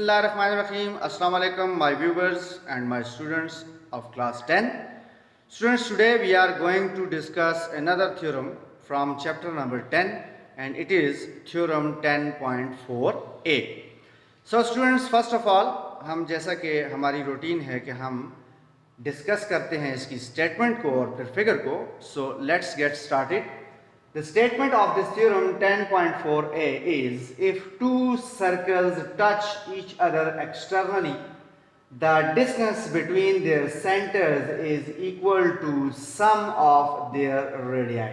Bismillahirrahmanirrahim. Assalamu alaikum, my viewers and my students of class 10. Students, today we are going to discuss another theorem from chapter number 10, and it is theorem 10.4a. So students, first of all, हम जैसा कि हमारी routine है कि हम discuss करते हैं इसकी स्टेटमेंट को और फिर फिगर को. So let's get started. The statement of this theorem 10.4a is, if two circles touch each other externally, the distance between their centers is equal to sum of their radii.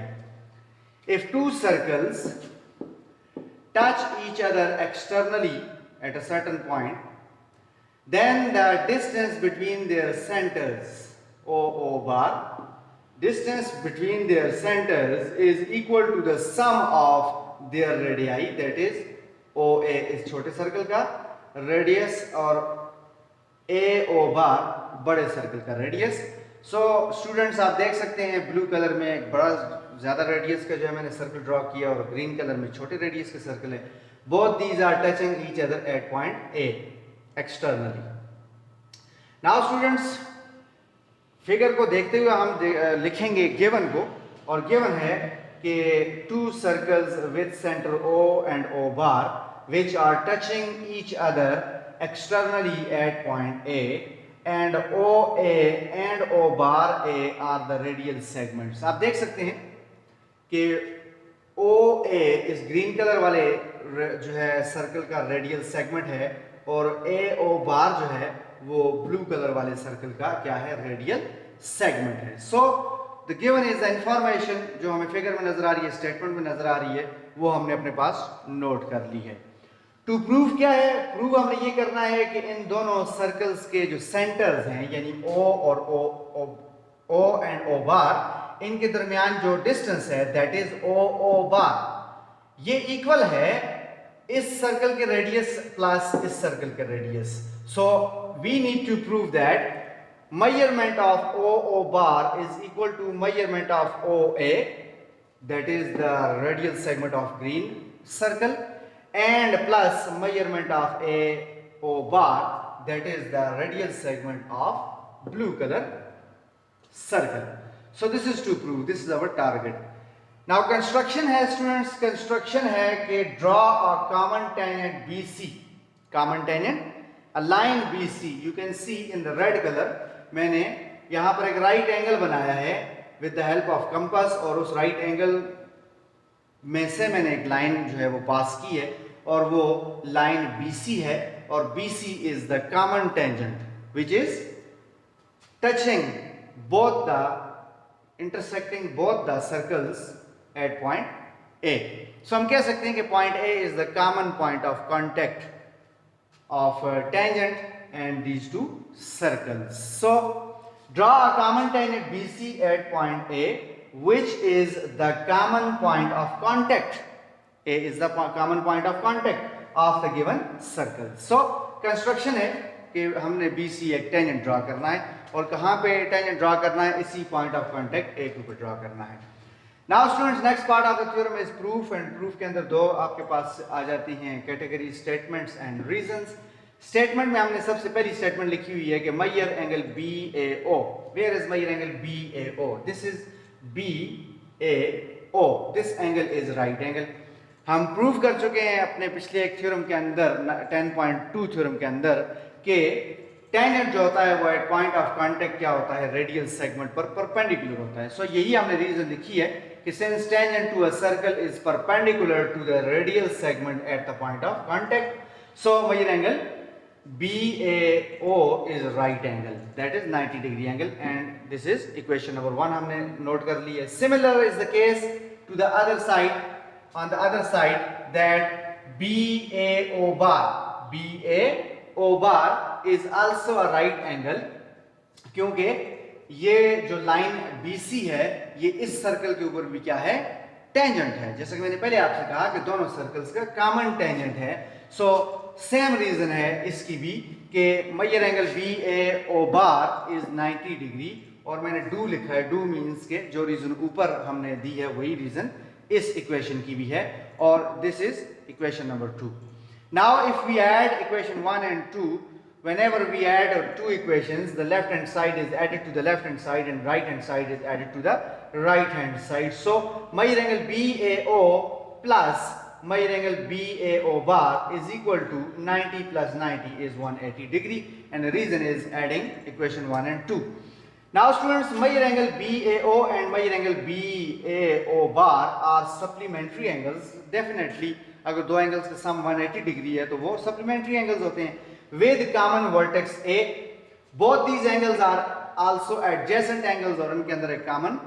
If two circles touch each other externally at a certain point, then the distance between their centers, O bar, distance between their centers is equal to the sum of their radii, that is OA is छोटे circle का radius और AO बार बड़े circle का radius. So students, आप देख सकते हैं blue colour में एक बड़ा ज़्यादा रेडियस का जो है मैंने सर्कल ड्रॉ किया और ग्रीन कलर में छोटे रेडियस के सर्कल है. Both these are touching each other at point A externally. Now students, figure को देखते हुए हम लिखेंगे गिवन को, और गिवन है कि two circles with centre O and O bar which are touching each other externally at point A and OA and O bar A are the radial segments. आप देख सकते हैं कि OA इस ग्रीन कलर वाले जो है सर्कल का रेडियल सेगमेंट है और AO बार जो है वो ब्लू कलर वाले सर्कल का क्या है, रेडियल सेगमेंट है. So the given is the information जो हमें फिगर में नजर आ रही है, स्टेटमेंट में नजर आ रही है, वो हमने अपने पास नोट कर ली है. टू प्रूव क्या है, प्रूव हमने ये करना है कि इन दोनों सर्कल्स के जो सेंटर्स हैं यानी O और O एंड O बार, इनके दरमियान जो डिस्टेंस है दैट इज O बार, ये इक्वल है इस सर्कल के रेडियस प्लस इस सर्कल के radius. So we need to prove that measurement of O bar is equal to measurement of OA, that is the radial segment of green circle, and plus measurement of AO bar, that is the radial segment of blue color circle. So this is to prove, this is our target. Now construction है students, construction है कि draw a common tangent BC, common tangent, a line BC. You can see in the red color मैंने यहाँ पर एक right angle बनाया है with the help of compass, और उस राइट एंगल में से मैंने एक लाइन जो है वो पास की है और वो लाइन BC है, और BC is the common tangent which is touching both the intersecting both the circles eight point A. सो हम कह सकते हैं कि point A is the common point of contact of tangent and these two circles. So draw a common tangent BC at point A, which is the common point of contact. A is the common point of contact of the given circle. So construction है कि हमने BC एक tangent draw करना है, और कहाँ पे tangent draw करना है, इसी point of contact A के ऊपर draw करना है. Now students, next part of the theorem is proof, and proof के अंदर दो आपके पास आ जाती हैं category, statements and reasons. Statement में हमने सबसे पहली स्टेटमेंट लिखी हुई है कि measure angle BAO. Where is measure angle BAO? This is BAO. This angle is right angle. हम प्रूव कर चुके हैं अपने पिछले एक थ्योरम के अंदर 10.2 थ्योरम के अंदर कि टेंजेंट जो होता है वो एट पॉइंट ऑफ कांटेक्ट क्या होता है, रेडियल सेगमेंट पर परपेंडिकुलर होता है. सो यही हमने रीजन लिखी है कि since tangent to a circle is perpendicular to the radial segment at the point of contact, so major angle BAO is right angle, that is 90 degree angle, and this is equation number 1 हमने note कर ली है. Similar is the case to the other side, on the other side, that BAO bar is also a right angle, क्योंकि ये जो line BC है ये इस circle के ऊपर भी क्या है, टेंजेंट है. जैसा कि मैंने पहले आपसे कहा कि दोनों सर्कल्स का कॉमन टेंजेंट है. सो सेम रीजन है इसकी भी कि measure angle BAO bar is 90 degree, और मैंने डू लिखा है. डू मींस के जो रीजन ऊपर हमने दी है वही रीजन इस इक्वेशन की भी है, और this is equation number 2. Now if we add equation 1 and 2, whenever we add two equations, the left hand side is added to the left hand side and right hand side is added to the right hand side. So Meyer angle BAO plus Meyer angle BAO bar is equal to 90 plus 90 is 180 degree, and the reason is adding equation 1 and 2. Now students, Meyer angle BAO and Meyer angle BAO bar are supplementary angles. Definitely अगर दो angles का सम 180 degree है तो वो supplementary angles होते हैं with common vertex A. Both these angles are also adjacent angles और उनके अंदर एक common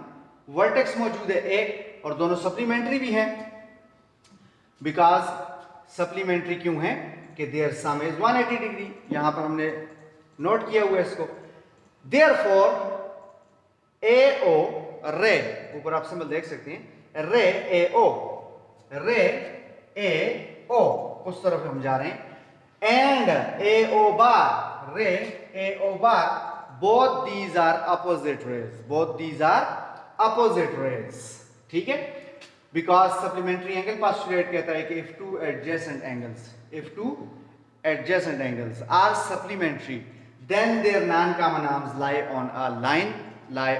vertex मौजूद है A, और दोनों supplementary भी हैं. Because supplementary क्यों है कि their sum is 180 degree. यहाँ पर हमने नोट किया हुआ है इसको. Therefore AO रे, ऊपर आप सिंबल देख सकते हैं, रे AO, रे AO उस तरफ हम जा रहे हैं, and AO bar, ray AO bar, both these are opposite rays. Both these are opposite rays. ठीक है? Because supplementary angle postulate कहता है कि if two adjacent angles are supplementary, then their non-common arms lie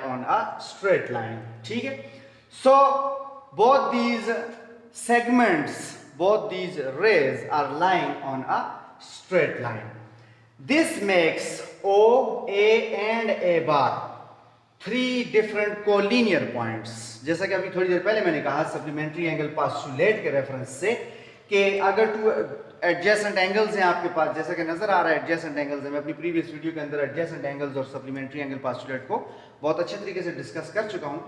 on a straight line. ठीक है? So both these segments, both these rays are lying on a straight line. This makes O, A and A bar three different collinear points. जैसा कि अभी थोड़ी देर पहले मैंने कहा supplementary angle postulate के रेफरेंस से कि अगर टू एडजेसेंट एंगल्स हैं आपके पास, जैसा कि नजर आ रहा है एडजेसेंट एंगल्स हैं, मैं अपनी प्रीवियस वीडियो के अंदर एडजेसेंट एंगल्स और सप्लीमेंट्री एंगल पोस्टुलेट को बहुत अच्छे तरीके से डिस्कस कर चुका हूं.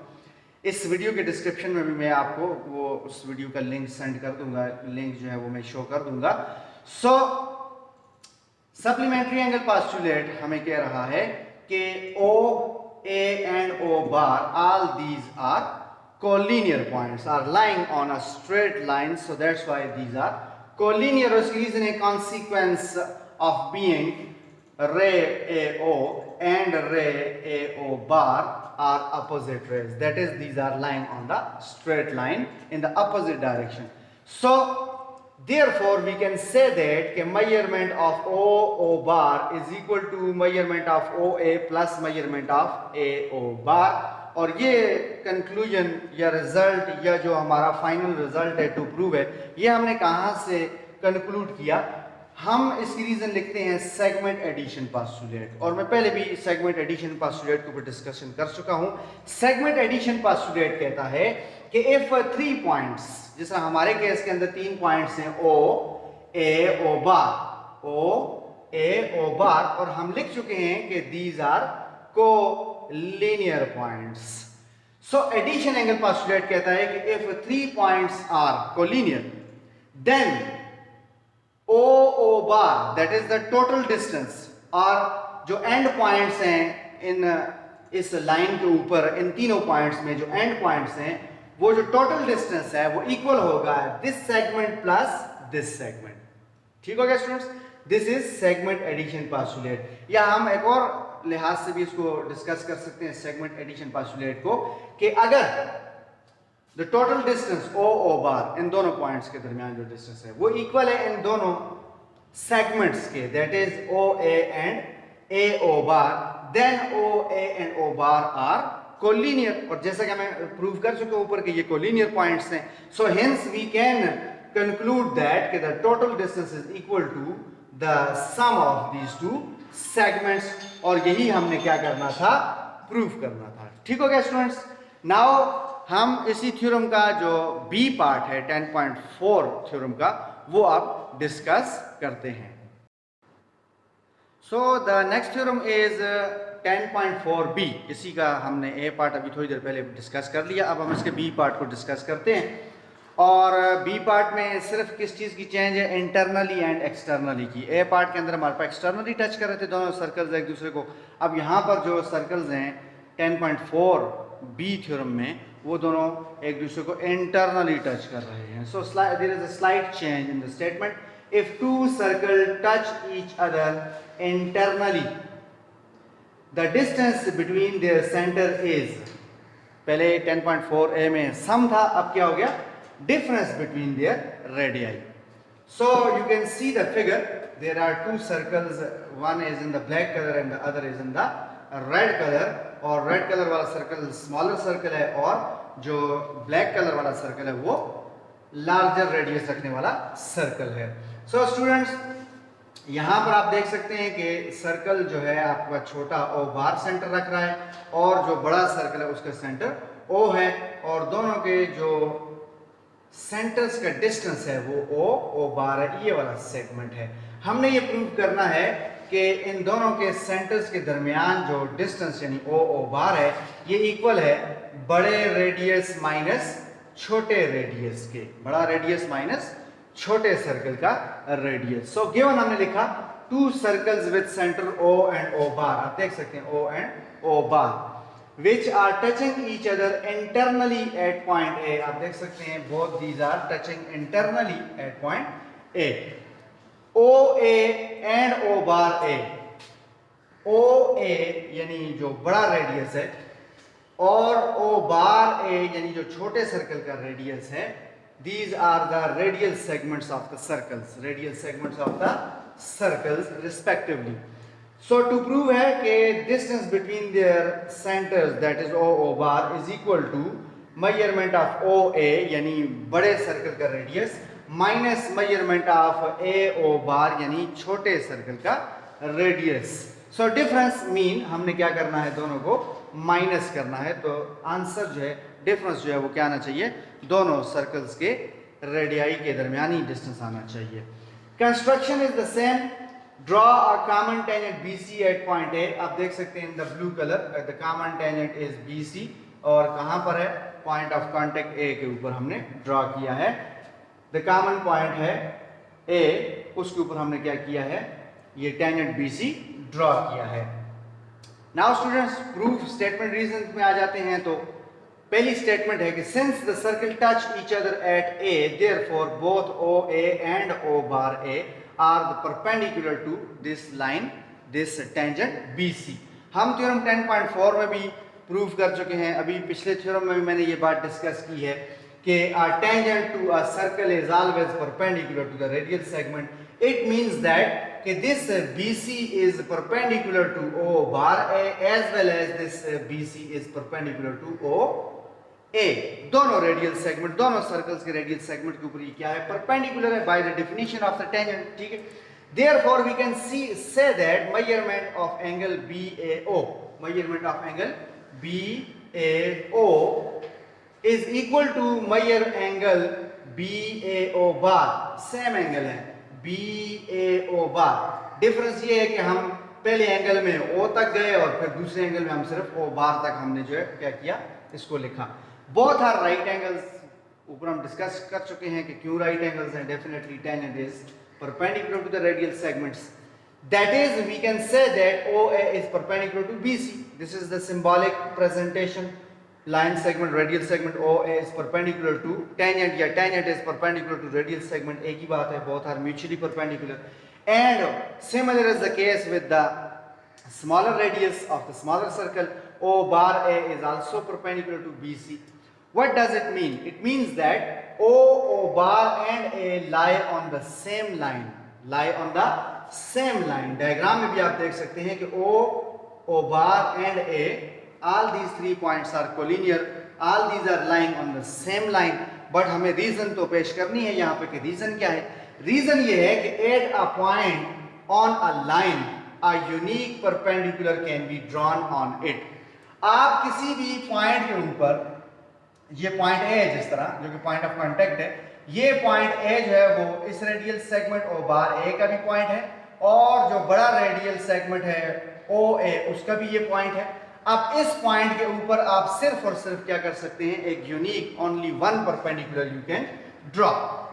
इस वीडियो के डिस्क्रिप्शन में भी मैं आपको वो उस वीडियो का लिंक सेंड कर दूंगा, लिंक जो है वो मैं शो कर दूंगा. सो सप्लीमेंट्री एंगल पोस्टुलेट हमें कह रहा है कि O, A and O bar, all these are collinear points, are lying on a straight line, so that's why these are collinear. उसकी reason है consequence of being ray AO and ray AO bar are opposite rays, that is these are lying on the straight line in the opposite direction. So therefore we can say that कि measurement of OO bar is equal to measurement of OA plus measurement of AO bar. और ये conclusion या result या जो हमारा final result है to prove है, ये हमने कहाँ से कंक्लूड किया? हम इसकी रीजन लिखते हैं सेगमेंट एडिशन पोस्टुलेट, और मैं पहले भी सेगमेंट एडिशन पोस्टुलेट के ऊपर डिस्कशन कर चुका हूं. सेगमेंट एडिशन पोस्टुलेट कहता है कि इफ 3 पॉइंट्स, जैसा हमारे केस के अंदर 3 पॉइंट्स हैं O, A, O bar, O, A, O bar, और हम लिख चुके हैं कि these are co-linear points. So addition angle postulate कहता है कि if 3 points are collinear, then OO bar, that is the total distance, और जो end points हैं इन इस लाइन के ऊपर, इन तीनों पॉइंट्स में जो end points हैं, वो जो टोटल डिस्टेंस है वो इक्वल होगा this segment plus this segment. ठीक हो गया students? This is segment addition postulate. या हम एक और लिहाज से भी इसको डिस्कस कर सकते हैं सेगमेंट एडिशन पोस्टुलेट को कि अगर द टोटल डिस्टेंस OO बार, इन दोनों पॉइंट्स के दरमियान जो डिस्टेंस है वो इक्वल है इन दोनों सेगमेंट्स के, that is OA and AO bar, then OA and O bar are collinear. और जैसा कि मैं प्रूव कर चुका हूं ऊपर कि ये कोलिनियर पॉइंट्स हैं, so hence we can conclude that कि the total distance is equal to the sum of these two segments, और यही हमने क्या करना था? प्रूव करना था. ठीक हो गया स्टूडेंट्स? नाउ हम इसी थ्योरम का जो बी पार्ट है 10.4 थ्योरम का, वो अब डिस्कस करते हैं. So the next theorem is 10.4b. इसी का हमने ए पार्ट अभी थोड़ी देर पहले डिस्कस कर लिया. अब हम इसके बी पार्ट को डिस्कस करते हैं. और बी पार्ट में सिर्फ किस चीज़ की चेंज है? इंटरनली एंड एक्सटर्नली की. ए पार्ट के अंदर हमारे पास एक्सटर्नली टच कर रहे थे दोनों सर्कल्स एक दूसरे को. अब यहाँ पर जो सर्कल्स हैं 10.4b थ्योरम में, वो दोनों एक दूसरे को इंटरनली टच कर रहे हैं. So there is a slight change in the statement. If two circle touch each other internally, the distance between their center is, पहले 10.4a में सम था, अब क्या हो गया? Difference between their radii. So you can see the figure. There are two circles. One is in the black color and the other is in the red color. और red colour वाला circle smaller circle है और जो black colour वाला circle है वो larger radius रखने वाला सर्कल है. सो स्टूडेंट्स, यहाँ पर आप देख सकते हैं कि सर्कल जो है आपका छोटा ओ बार सेंटर रख रहा है और जो बड़ा सर्कल है उसका सेंटर ओ है और दोनों के जो सेंटर्स का डिस्टेंस है वो ओ बार है. ये वाला सेगमेंट है. हमने ये प्रूव करना है कि इन दोनों के सेंटर्स के दरमियान जो डिस्टेंस यानी ओ बार है ये इक्वल है बड़े रेडियस माइनस छोटे रेडियस के. बड़ा रेडियस माइनस छोटे सर्कल का रेडियस. सो गिवन हमने लिखा two circles with centre O and O bar. आप देख सकते हैं O and O bar which are touching each other internally at point A. आप देख सकते हैं both these are touching internally at point A. OA and O bar A. OA यानी जो बड़ा रेडियस है और O bar A यानी जो छोटे सर्कल का रेडियस है. These are the radial segments of the circles. Radial segments of the circles respectively. So to prove है कि distance between their centers that is O bar is equal to measurement of OA यानी बड़े circle का radius minus measurement of AO बार यानी छोटे circle का radius. So difference mean हमने क्या करना है, दोनों को माइनस करना है. तो आंसर जो है डिफरेंस जो है वो क्या आना चाहिए, दोनों सर्कल्स के रेडियाई के दरमियानी डिस्टेंस आना चाहिए. Construction is the same. Draw a common tangent BC at point A. आप देख सकते हैं in the blue colour the common tangent is BC और कहां पर है, पॉइंट ऑफ कांटेक्ट A के ऊपर हमने ड्रॉ किया है. द कॉमन पॉइंट है A, उसके ऊपर हमने क्या किया है, ये टेंजेंट BC ड्रॉ किया है. Now students proof statement reason में आ जाते हैं. तो पहली स्टेटमेंट है कि since the circle touch each other at A therefore both OA and O bar A are the perpendicular to this line, this tangent BC. हम थ्योरम 10.4 में भी प्रूव कर चुके हैं. अभी पिछले थ्योरम में भी मैंने ये बात डिस्कस की है कि a tangent to a circle is always perpendicular to the radial segment. It means that कि this BC is perpendicular to O bar A as well as this BC is perpendicular to O A. दोनों radial segment, दोनों circles के radial segment के ऊपर ये क्या है, perpendicular है by the definition of the tangent. ठीक है. Therefore we can say that measurement of angle BAO, measurement of angle BAO is equal to measure angle BAO bar. Same angle है BAO bar. Difference ये है कि हम पहले angle में O तक गए और फिर दूसरे एंगल में हम सिर्फ O बार तक हमने जो है क्या किया, इसको लिखा. Both are right angles. ऊपर हम डिस्कस कर चुके हैं कि क्यों राइट एंगल्स हैं. Definitely tangent is perpendicular to the radial segments. That is we can say that OA is perpendicular to BC. This is the symbolic presentation. Line segment, radial segment OA is perpendicular to tangent या tangent is perpendicular to radial segment. एक ही बात है, both are mutually perpendicular. And similar is the case with the smaller radius of the smaller circle. O bar A is also perpendicular to BC. What does it mean? It means that O bar and A lie on the same line. Lie on the same line. Diagram में भी आप देख सकते हैं कि O bar and A, all these 3 points are collinear. All these are lying on the same line. But हमें reason तो पेश करनी है यहाँ पे कि reason क्या है. Reason ये है कि at a point on a line a unique perpendicular can be drawn on it. आप किसी भी पॉइंट के ऊपर, ये पॉइंट ए है जिस तरह, जो कि पॉइंट ऑफ कांटेक्ट है, ये पॉइंट ए जो है वो इस radial segment O bar A का भी पॉइंट है और जो बड़ा रेडियल सेगमेंट है OA उसका भी ये पॉइंट है. अब इस पॉइंट के ऊपर आप सिर्फ और सिर्फ क्या कर सकते हैं, एक unique only one perpendicular you can draw.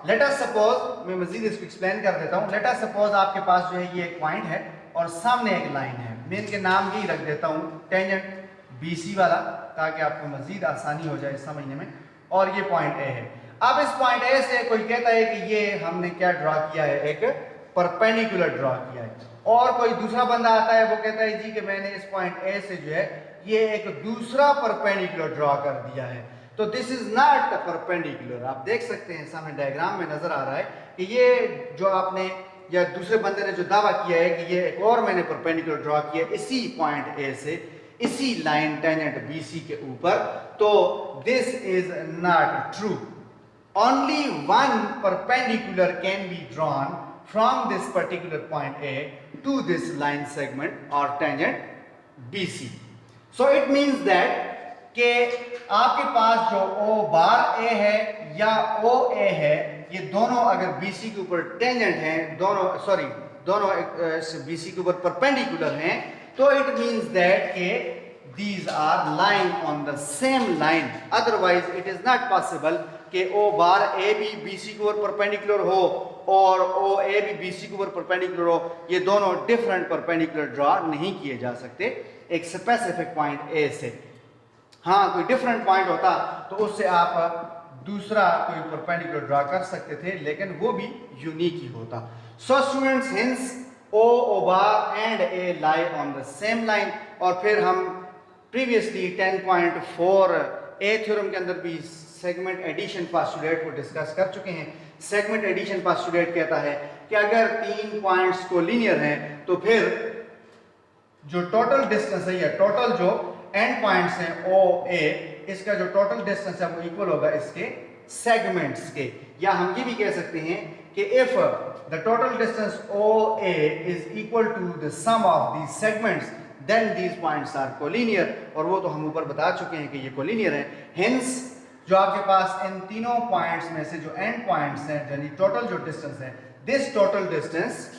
Let us suppose, मैं मजीद इसको एक्सप्लेन कर देता हूं. लेट अस सपोज आपके पास जो है ये एक पॉइंट है और सामने एक लाइन है. मैं इनके नाम ही रख देता हूं टेंजेंट BC वाला ताकि आपको मजीद आसानी हो जाए समझने में. और ये पॉइंट A है. अब इस पॉइंट A से कोई कहता है कि ये हमने क्या ड्रॉ किया है, एक परपेंडिकुलर ड्रॉ किया है. और कोई दूसरा बंदा आता है वो कहता है जी कि मैंने इस पॉइंट A से जो है ये एक दूसरा परपेंडिकुलर ड्रॉ कर दिया है. तो दिस इज नॉट परपेंडिकुलर. आप देख सकते हैं सामने डायग्राम में नजर आ रहा है कि ये जो आपने या दूसरे बंदे ने जो दावा किया है कि ये एक और मैंने परपेंडिकुलर ड्रॉ किया इसी पॉइंट ए से इसी लाइन टेंजेंट BC के ऊपर, तो this is not true. Only one perpendicular can be drawn from this particular point A to this line segment or tangent BC. So it means that कि आपके पास जो O bar A है या OA है, ये दोनों अगर BC के ऊपर टेंजेंट हैं, दोनों BC के ऊपर परपेंडिकुलर हैं, तो it means that कि these are lying on the same line. Otherwise it is not possible कि O बार A भी BC के ऊपर परपेंडिकुलर हो और OA भी BC के ऊपर परपेंडिकुलर हो. ये दोनों डिफरेंट परपेंडिकुलर ड्रॉ नहीं किए जा सकते एक स्पेसिफिक पॉइंट A से. हाँ, कोई डिफरेंट पॉइंट होता तो उससे आप दूसरा कोई परपेंडिकुलर ड्रॉ कर सकते थे, लेकिन वो भी यूनिक ही होता. So students, hence O bar and A lie on the same line. और फिर हम प्रीवियसली 10.4A थ्योरम के अंदर भी सेगमेंट एडिशन पोस्टुलेट को डिस्कस कर चुके हैं. सेगमेंट एडिशन पोस्टुलेट कहता है कि अगर 3 पॉइंट्स को लीनियर हैं तो फिर जो टोटल डिस्टेंस है या टोटल जो एंड पॉइंट्स हैं OA, इसका जो टोटल डिस्टेंस है वो इक्वल होगा इसके सेगमेंट्स के. या हम ये भी कह सकते हैं कि if the total distance OA is equal to the sum of the segments then these points are collinear. और वो तो हम ऊपर बता चुके हैं कि ये कोलिनियर है. हेंस जो आपके पास इन तीनों पॉइंट्स में से जो एंड पॉइंट्स हैं, यानी टोटल जो डिस्टेंस है, this total distance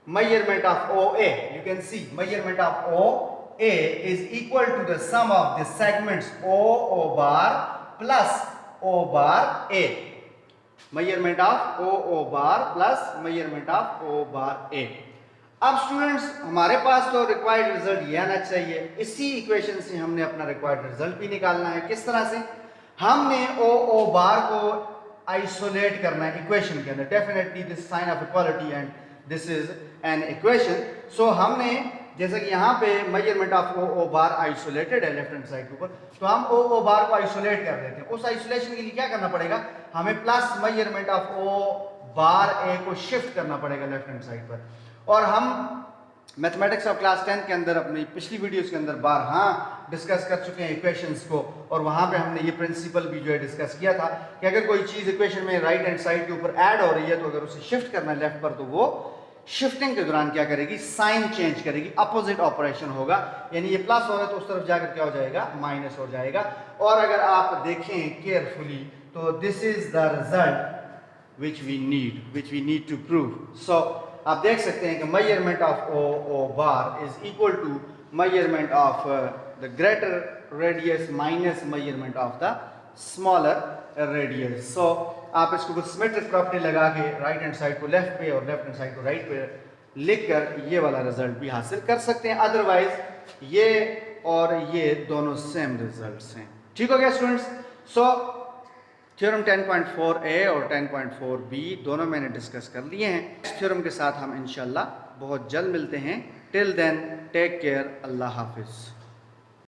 measurement of OA, you can see measurement of OA is equal to the sum of the segments O bar plus O bar A. Measurement of O bar plus measurement of O bar A. अब students, हमारे पास तो required result ये आना चाहिए. इसी equation से हमने अपना रिक्वायर्ड रिजल्ट भी निकालना है. किस तरह से? हमने O बार को आइसोलेट करना है इक्वेशन के अंदर. Definitely this sign of equality and this is an equation. So हमने जैसे कि यहाँ पे measurement of O bar isolated है लेफ्ट हैंड साइड के ऊपर, तो हम O बार को आइसोलेट कर देते हैं. उस आइसोलेशन के लिए क्या करना पड़ेगा? हमें plus measurement of O bar A को शिफ्ट करना पड़ेगा लेफ्ट हैंड साइड पर. और हम मैथमेटिक्स ऑफ क्लास 10 के अंदर अपनी पिछली वीडियोस के अंदर बारहा डिस्कस कर चुके हैं इक्वेशंस को, और वहाँ पे हमने ये प्रिंसिपल भी जो है डिस्कस किया था कि अगर कोई चीज़ इक्वेशन में राइट हैंड साइड के ऊपर ऐड हो रही है तो अगर उसे शिफ्ट करना है लेफ्ट पर, तो वो शिफ्टिंग के दौरान क्या करेगी? साइन चेंज करेगी, अपोजिट ऑपरेशन होगा. यानी ये प्लस हो रहा है तो उस तरफ जाकर क्या हो जाएगा? माइनस हो जाएगा. और अगर आप देखें केयरफुली तो this is the result which we need to prove. So आप देख सकते हैं कि measurement of O bar is equal to measurement of the greater radius minus measurement of the smaller radius. So आप इसको कुछ सिमेट्रिक प्रॉपर्टी लगा के राइट हैंड साइड को लेफ्ट पे और लेफ्ट हैंड साइड को राइट पे लिखकर ये वाला रिजल्ट भी हासिल कर सकते हैं. अदरवाइज ये और ये दोनों सेम रिजल्ट्स हैं. ठीक हो गया स्टूडेंट्स? सो थ्योरम 10.4A और 10.4B दोनों मैंने डिस्कस कर लिए हैं. इस थ्योरम के साथ हम इंशाल्लाह बहुत जल्द मिलते हैं. Till then take care. अल्लाह हाफिज़.